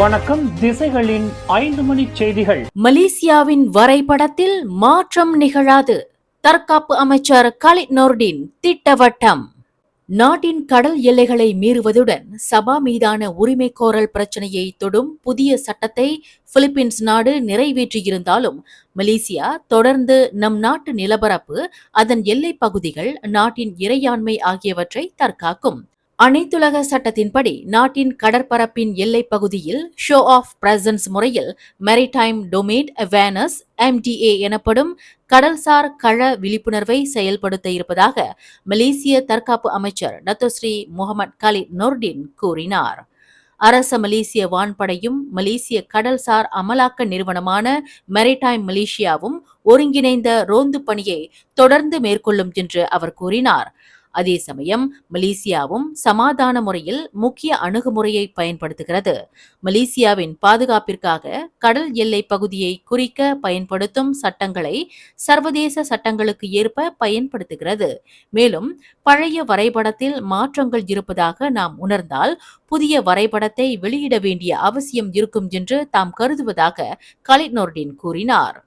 வணக்கம். திசைகளின் 5 மணி செய்திகள். மலேசியாவின் வரைபடத்தில் மாற்றம் நிகழாது. தற்காப்பு அமைச்சர் காலித் நோர்டின் திட்டவட்டம். நாட்டின் கடல் எல்லைகளை மீறுவதுடன் சபா மீதான உரிமை கோரல் பிரச்சனையை தொடும் புதிய சட்டத்தை பிலிப்பீன்ஸ் நாடு நிறைவேற்றியிருந்தாலும் மலேசியா தொடர்ந்து நம் நாட்டு நிலப்பரப்பு, அதன் எல்லைப் பகுதிகள், நாட்டின் இறையாண்மை ஆகியவற்றை தற்காக்கும். அனைத்துலக சட்டத்தின்படி நாட்டின் கடற்பரப்பின் எல்லைப் பகுதியில் ஷோ ஆஃப் பிரசன்ஸ் முறையில் மெரிடைம் டொமைன் அவேர்னஸ் MDA எனப்படும் கடல்சார் கள விழிப்புணர்வை செயல்படுத்த இருப்பதாக மலேசிய தற்காப்பு அமைச்சர் டத்தோஸ்ரீ முகமது காலித் நோர்டின் கூறினார். அரச மலேசிய வான்படையும் மலேசிய கடல்சார் அமலாக்க நிறுவனமான மெரிடைம் மலேசியாவும் ஒருங்கிணைந்த ரோந்து பணியை தொடர்ந்து மேற்கொள்ளும் என்று அவர் கூறினார். அதே சமயம் மலேசியாவும் சமாதான முறையில் முக்கிய அணுகுமுறையை பயன்படுத்துகிறது. மலேசியாவின் பாதுகாப்பிற்காக கடல் எல்லை பகுதியை குறிக்க பயன்படுத்தும் சட்டங்களை சர்வதேச சட்டங்களுக்கு ஏற்ப பயன்படுத்துகிறது. மேலும் பழைய வரைபடத்தில் மாற்றங்கள் இருப்பதாக நாம் உணர்ந்தால் புதிய வரைபடத்தை வெளியிட வேண்டிய அவசியம் இருக்கும் என்று தாம் கருதுவதாக காலித் நோர்டின் கூறினார்.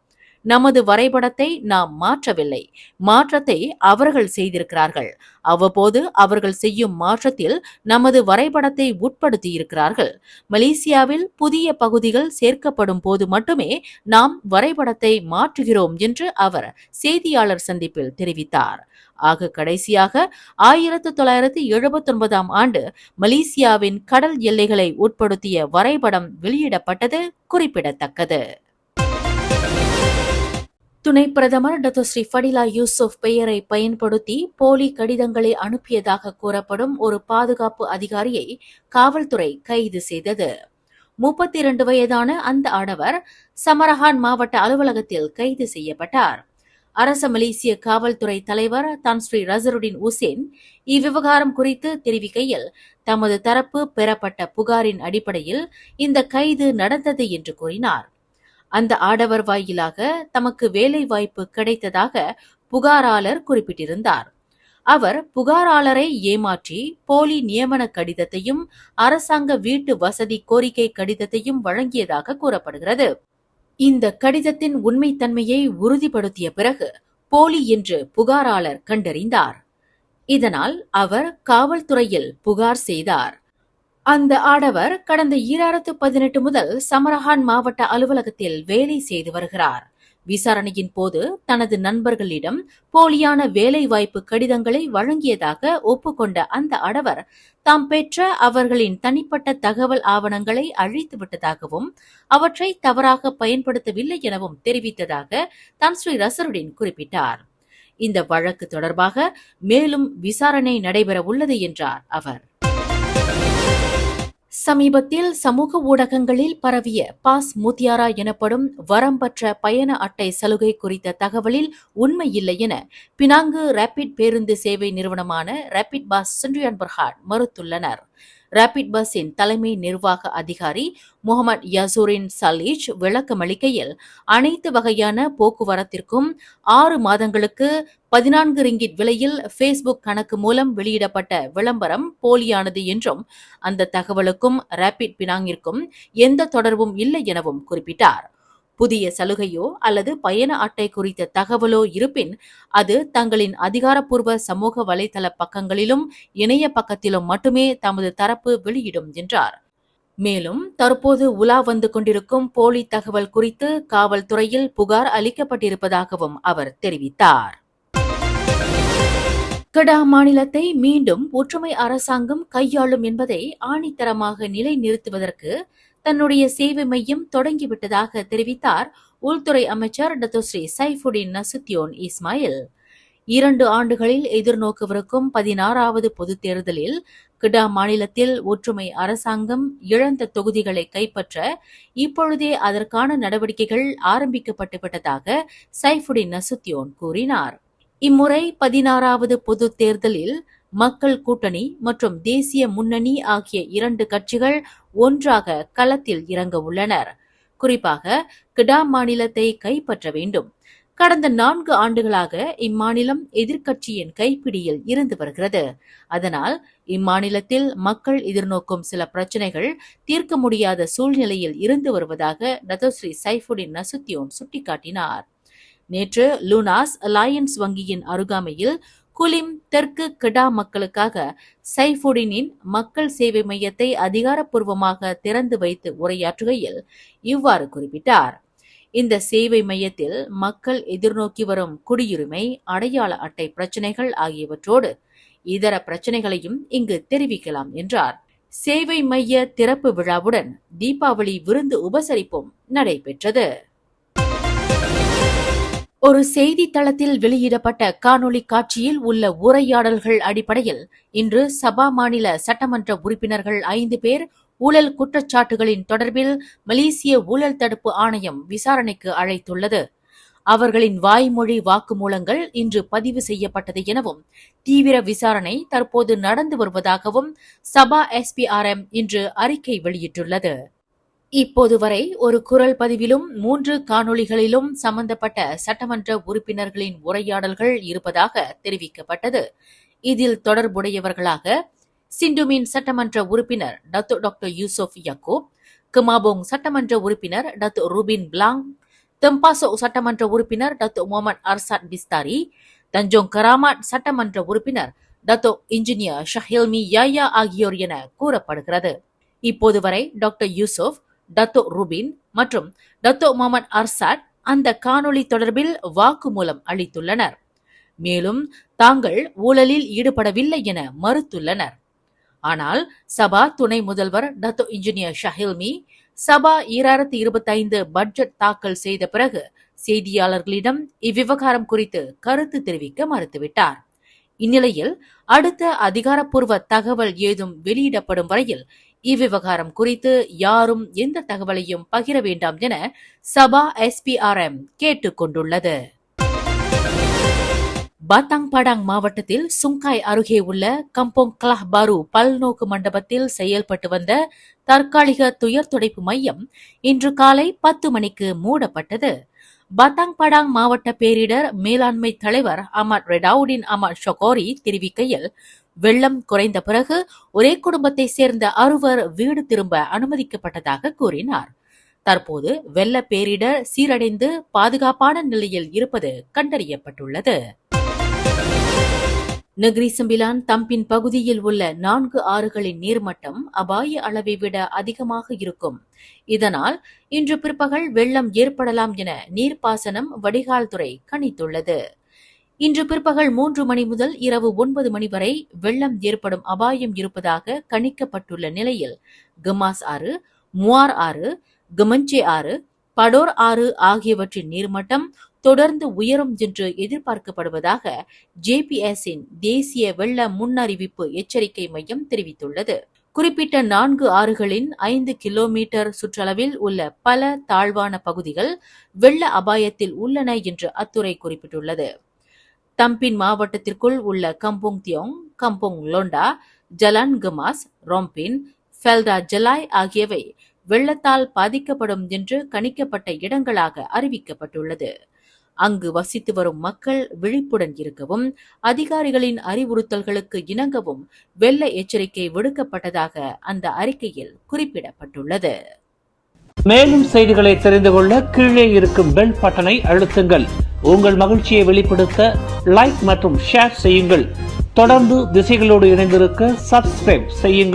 நமது வரைபடத்தை நாம் மாற்றவில்லை, மாற்றத்தை அவர்கள் செய்திருக்கிறார்கள். அவ்வப்போது அவர்கள் செய்யும் மாற்றத்தில் நமது வரைபடத்தை உட்படுத்தியிருக்கிறார்கள். மலேசியாவில் புதிய பகுதிகள் சேர்க்கப்படும் போது மட்டுமே நாம் வரைபடத்தை மாற்றுகிறோம் என்று அவர் செய்தியாளர் சந்திப்பில் தெரிவித்தார். ஆக கடைசியாக 1979ஆம் ஆண்டு மலேசியாவின் கடல் எல்லைகளை உட்படுத்திய வரைபடம் வெளியிடப்பட்டது குறிப்பிடத்தக்கது. துணை பிரதமர் டத்தோஸ்ரீ ஃபடிலா யூசுப் பெயரை பயன்படுத்தி போலி கடிதங்களை அனுப்பியதாக கூறப்படும் ஒரு பாதுகாப்பு அதிகாரியை காவல்துறை கைது செய்தது. 32 வயதான அந்த ஆடவர் சமரஹான் மாவட்ட அலுவலகத்தில் கைது செய்யப்பட்டார். அரச மலேசிய காவல்துறை தலைவர் தான்ஸ்ரீ ரசருடின் உசேன் இவ்விவகாரம் குறித்து தெரிவிக்கையில், தமது தரப்பு பெறப்பட்ட புகாரின் அடிப்படையில் இந்த கைது நடந்தது என்று கூறினார். அந்த ஆடவர் வாயிலாக தமக்கு வேலை வாய்ப்பு கிடைத்ததாக புகாராளர் குறிப்பிட்டிருந்தார். அவர் புகாராளரை ஏமாற்றி போலி நியமன கடிதத்தையும் அரசாங்க வீட்டு வசதி கோரிக்கை கடிதத்தையும் வழங்கியதாக கூறப்படுகிறது. இந்த கடிதத்தின் உண்மைத்தன்மையை உறுதிப்படுத்திய பிறகு போலி என்று புகாராளர் கண்டறிந்தார். இதனால் அவர் காவல்துறையில் புகார் செய்தார். அந்த ஆடவர் கடந்த 2018 முதல் சமரஹான் மாவட்ட அலுவலகத்தில் வேலை செய்து வருகிறார். விசாரணையின் போது தனது நண்பர்களிடம் போலியான வேலைவாய்ப்பு கடிதங்களை வழங்கியதாக ஒப்புக்கொண்ட அந்த ஆடவர் தாம் பெற்ற அவர்களின் தனிப்பட்ட தகவல் ஆவணங்களை அழித்துவிட்டதாகவும் அவற்றை தவறாக பயன்படுத்தவில்லை எனவும் தெரிவித்ததாக தான்ஸ்ரீ ரசருடின் குறிப்பிட்டார். இந்த வழக்கு தொடர்பாக மேலும் விசாரணை நடைபெற உள்ளது என்றார் அவர். சமீபத்தில் சமூக ஊடகங்களில் பரவிய பாஸ் முத்தியாரா எனப்படும் வரம்பற்ற பயண அட்டை சலுகை குறித்த தகவலில் உண்மையில்லை என பினாங்கு ரேபிட் பேருந்து சேவை நிறுவனமான ரேபிட் பஸ் சுன்றியான் பர்ஹாட் மறுத்துள்ளனர். ரேபிட் பஸ்ஸின் தலைமை நிர்வாக அதிகாரி முகமது யசூரின் சலீஜ் விளக்கமளிக்கையில், அனைத்து வகையான போக்குவரத்திற்கும் 6 மாதங்களுக்கு 14 ரிங்கிட் விலையில் ஃபேஸ்புக் கணக்கு மூலம் வெளியிடப்பட்ட விளம்பரம் போலியானது என்றும் அந்த தகவலுக்கும் ரேபிட் பினாங்கிற்கும் எந்த தொடர்பும் இல்லை எனவும் குறிப்பிட்டார். புதிய சலுகையோ அல்லது பயண அட்டை குறித்த தகவலோ இருப்பின் அது தங்களின் அதிகாரப்பூர்வ சமூக வலைதள பக்கங்களிலும் இணைய பக்கத்திலும் மட்டுமே தமது தரப்பு வெளியிடும் என்றார். மேலும் தற்போது உலா வந்து கொண்டிருக்கும் போலி தகவல் குறித்து காவல்துறையில் புகார் அளிக்கப்பட்டிருப்பதாகவும் அவர் தெரிவித்தார். கடா மாநிலத்தை மீண்டும் ஒற்றுமை அரசாங்கம் கையாளும் என்பதை ஆணித்தரமாக நிலைநிறுத்துவதற்கு தன்னுடைய சேவை மையம் தொடங்கிவிட்டதாக தெரிவித்தார் உள்துறை அமைச்சர் டத்தோஸ்ரீ சைஃபுடின் நசுத்தியோன் இஸ்மாயில். 2 ஆண்டுகளில் எதிர்நோக்கவிருக்கும் 16வது பொதுத் தேர்தலில் கடா மாநிலத்தில் ஒற்றுமை அரசாங்கம் இழந்த தொகுதிகளை கைப்பற்ற இப்பொழுதே அதற்கான நடவடிக்கைகள் ஆரம்பிக்கப்பட்டுவிட்டதாக சைஃபுடின் நசுத்தியோன் கூறினார். இம்முறை 16வது பொதுத் தேர்தலில் மக்கள் கூட்டணி மற்றும் தேசிய முன்னணி ஆகிய 2 கட்சிகள் ஒன்றாக களத்தில் இறங்க உள்ளனர். குறிப்பாக கடா மாநிலத்தை கைப்பற்ற வேண்டும். கடந்த 4 ஆண்டுகளாக இம்மாநிலம் எதிர்க்கட்சியின் கைப்பிடியில் இருந்து வருகிறது. அதனால் இம்மாநிலத்தில் மக்கள் எதிர்நோக்கும் சில பிரச்சனைகள் தீர்க்க முடியாத சூழ்நிலையில் இருந்து வருவதாக டத்தோஸ்ரீ சைஃபுடின் நசுத்தியோன் சுட்டிக்காட்டினார். நேற்று லூனாஸ் அலையன்ஸ் வங்கியின் அருகாமையில் குலிம் தெற்கு கிடா மக்களுக்காக சைஃபுடினின் மக்கள் சேவை மையத்தை அதிகாரப்பூர்வமாக திறந்து வைத்து உரையாற்றுகையில் இவ்வாறு குறிப்பிட்டார். இந்த சேவை மையத்தில் மக்கள் எதிர்நோக்கி வரும் குடியுரிமை, அடையாள அட்டை பிரச்சினைகள் ஆகியவற்றோடு இதர பிரச்சினைகளையும் இங்கு தெரிவிக்கலாம் என்றார். சேவை மைய திறப்பு விழாவுடன் தீபாவளி விருந்து உபசரிப்பும் நடைபெற்றது. ஒரு செய்தித்தளத்தில் வெளியிடப்பட்ட காணொளி காட்சியில் உள்ள உரையாடல்கள் அடிப்படையில் இன்று சபா மாநில சட்டமன்ற உறுப்பினர்கள் 5 பேர் ஊழல் குற்றச்சாட்டுகளின் தொடர்பில் மலேசிய ஊழல் தடுப்பு ஆணையம் விசாரணைக்கு அழைத்துள்ளது. அவர்களின் வாய்மொழி வாக்குமூலங்கள் இன்று பதிவு செய்யப்பட்டது எனவும் தீவிர விசாரணை தற்போது நடந்து வருவதாகவும் சபா SPRM இன்று அறிக்கை வெளியிட்டுள்ளது. இப்போது வரை ஒரு குரல் பதிவிலும் 3 காணொளிகளிலும் சம்பந்தப்பட்ட சட்டமன்ற உறுப்பினர்களின் உரையாடல்கள் இருப்பதாக தெரிவிக்கப்பட்டது. இதில் தொடர்புடையவர்களாக சிண்டுமின் சட்டமன்ற உறுப்பினர் டாக்டர் யூசுப் யாக்கூப், கமாபோங் சட்டமன்ற உறுப்பினர் டாக்டர் ரூபின் பிளாங், தெம்பாசோ சட்டமன்ற உறுப்பினர் டாக்டர் முகமது அர்சாத் பிஸ்தாரி, தஞ்சோங் கராமாட் சட்டமன்ற உறுப்பினர் டாக்டர் இன்ஜினியர் ஷஹில்மி யாயா ஆகியோர் என கூறப்படுகிறது. இப்போது வரை டாக்டர் யூசுப், டாக்டர் ரூபின் மற்றும் டாக்டர் முகமது அர்சாத் அந்த காணொளி தொடர்பில் வாக்குமூலம் அளித்துள்ளனர். மேலும் தாங்கள் ஊழலில் ஈடுபடவில்லை என மறுத்துள்ளனர். ஆனால் சபா துணை முதல்வர் டாக்டர் இன்ஜினியர் ஷஹில்மி சபா 2025 பட்ஜெட் தாக்கல் செய்த பிறகு செய்தியாளர்களிடம் இவ்விவகாரம் குறித்து கருத்து தெரிவிக்க மறுத்துவிட்டார். இந்நிலையில் அடுத்த அதிகாரப்பூர்வ தகவல் ஏதும் வெளியிடப்படும் வரையில் இவ்விவகாரம் குறித்து யாரும் எந்த தகவலையும் பகிர வேண்டாம் என சபா SPRM கேட்டுக் கொண்டுள்ளது. பாத்தாங் படாங் மாவட்டத்தில் சுங்காய் அருகே உள்ள கம்போங் கலாஹ் பாரு பல்நோக்கு மண்டபத்தில் செயல்பட்டு வந்த தற்காலிக துயர் துடைப்பு மையம் இன்று காலை 10 மணிக்கு மூடப்பட்டது. பாத்தாங் படாங் மாவட்ட பேரிடர் மேலாண்மை தலைவர் அமர் ரெடாவுடின் அமர் ஷொகோரி தெரிவிக்கையில், வெள்ளம் குறைந்த பிறகு ஒரே குடும்பத்தை சேர்ந்த 6 வீடு திரும்ப அனுமதிக்கப்பட்டதாக கூறினார். தற்போது வெள்ள பேரிடர் சீரடைந்து பாதுகாப்பான நிலையில் இருப்பது கண்டறியப்பட்டுள்ளது. நெகிரி செம்பிலான் தம்பின் பகுதியில் உள்ள 4 ஆறுகளின் நீர்மட்டம் அபாய அளவை விட அதிகமாக இருக்கும். இதனால் இன்று பிற்பகல் வெள்ளம் ஏற்படலாம் என நீர்ப்பாசனம் வடிகால் துறை கணித்துள்ளது. இன்று பிற்பகல் 3 மணி முதல் இரவு 9 மணி வரை வெள்ளம் ஏற்படும் அபாயம் இருப்பதாக கணிக்கப்பட்டுள்ள நிலையில் கமாஸ் ஆறு, முவார் ஆறு, கமஞ்சே ஆறு, படோர் ஆறு ஆகியவற்றின் நீர்மட்டம் தொடர்ந்து உயரும் என்று எதிர்பார்க்கப்படுவதாக JPS-இன் தேசிய வெள்ள முன்னறிவிப்பு எச்சரிக்கை மையம் தெரிவித்துள்ளது. குறிப்பிட்ட 4 ஆறுகளின் 5 கிலோமீட்டர் சுற்றளவில் உள்ள பல தாழ்வான பகுதிகள் வெள்ள அபாயத்தில் உள்ளன என்று அத்துறை குறிப்பிட்டுள்ளது. தம்பின் மாவட்டத்திற்குள் உள்ள கம்போங் தியோங், கம்போங் லோண்டா, ஜலான் கமாஸ், ரொம்பின், ஃபெல்டா ஜலாய் ஆகியவை வெள்ளத்தால் பாதிக்கப்படும் என்று கணிக்கப்பட்ட இடங்களாக அறிவிக்கப்பட்டுள்ளது. அங்கு வசித்து வரும் மக்கள் விழிப்புடன் இருக்கவும் அதிகாரிகளின் அறிவுறுத்தல்களுக்கு இணங்கவும் வெள்ள எச்சரிக்கை விடுக்கப்பட்டதாக அந்த அறிக்கையில் குறிப்பிடப்பட்டுள்ளது. மேலும் செய்திகளை தெரிந்து கொள்ள கீழே இருக்கும் பெல் பட்டனை அழுத்துங்கள். உங்கள் மகிழ்ச்சியை வெளிப்படுத்த லைக் மற்றும் ஷேர் செய்யுங்கள். தொடர்ந்து திசைகளோடு இணைந்திருக்க சப்ஸ்கிரைப் செய்யுங்கள்.